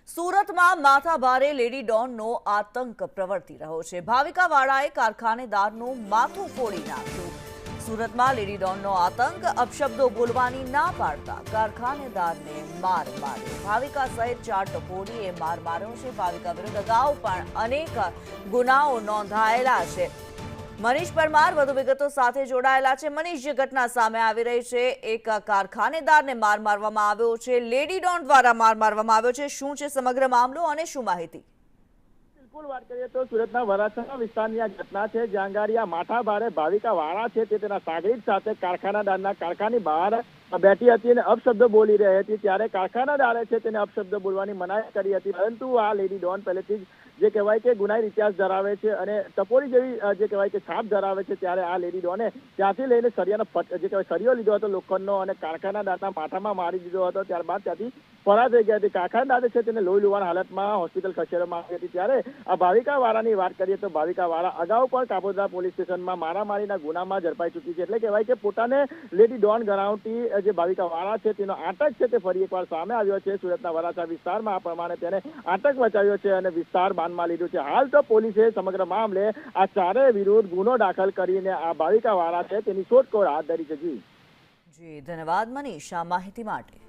સુરતમાં માથાભારે લેડી ડોનનો આતંક પ્રવર્તી રહ્યો છે। ભાવિકા વાળાએ કારખાનેદારનું માથું ફોડી નાખ્યું। સુરતમાં લેડી ડોનનો આતંક અપશબ્દો બોલવાની ના પાડતા કારખાનેદારને માર માર્યો। ભાવિકા સહિત 4 ટપોરીએ માર માર્યો છે। ભાવિકા વિરુદ્ધ અગાઉ પણ અનેક ગુનાઓ નોંધાયેલા છે। મનીષ પરમાર વધુ વિગતો સાથે જોડાયેલા છે। મનીષ, જે ઘટના સામે આવી રહી છે, એક કારખાનેદારને માર મારવામાં આવ્યો છે, લેડી ડોન દ્વારા માર મારવામાં આવ્યો છે। શું છે સમગ્ર મામલો અને શું માહિતી? બિલકુલ વાત કરીએ તો સુરતના વરાછા વિસ્તારની આ ઘટના છે, જ્યાં ગાંગરિયા માથાભારે ભાવિકા વાળા છે તે તેના સાગરીત સાથે કારખાનાદારના કારખાની બહાર બેઠી હતી અને અપશબ્દો બોલી રહી હતી। ત્યારે કારખાનાદારે છે તેને અપશબ્દો બોલવાની મનાઈ કરી હતી, પરંતુ આ લેડી ડોન પહેલેથી જ જે કહેવાય કે ગુનાહિત ઇતિહાસ ધરાવે છે અને ટપોરી જેવી જે કહેવાય કે છાપ ધરાવે છે। ત્યારે આ લેડી ડોને ત્યાંથી લઈને સરિયાનો જે કહેવાય સરિયો લીધો હતો લોખંડનો અને કારખાનાદારના માથામાં મારી દીધો હતો। ત્યારબાદ ત્યાંથી ફરાર થઈ ગઈ હતી। કારખાનાદારે છે તેને લોહી લુહાણ હાલતમાં હોસ્પિટલ ખસેડવામાં આવી હતી। ત્યારે આ ભાવિકા વાળાની વાત કરીએ તો ભાવિકા વાળા અગાઉ પણ કાપોદ્રા પોલીસ સ્ટેશનમાં મારામારીના ગુનામાં ઝડપાઈ ચૂકી છે। એટલે કહેવાય કે પોતાને લેડી ડોન ગણાવતી જે ભાવિકા વાળા છે તેનો આતંક છે તે ફરી એકવાર સામે આવ્યો છે। સુરતના વરાછા વિસ્તારમાં આ પ્રમાણે તેને આતંક મચાવ્યો છે અને વિસ્તાર બાનમાં લીધું છે। હાલ તો પોલીસે સમગ્ર મામલે આ ચારેય વિરુદ્ધ ગુનો દાખલ કરીને આ ભાવિકા વાળા છે તેની શોધખોળ હાથ ધરી છે। જી ધન્યવાદ મનીષ આ માહિતી માટે।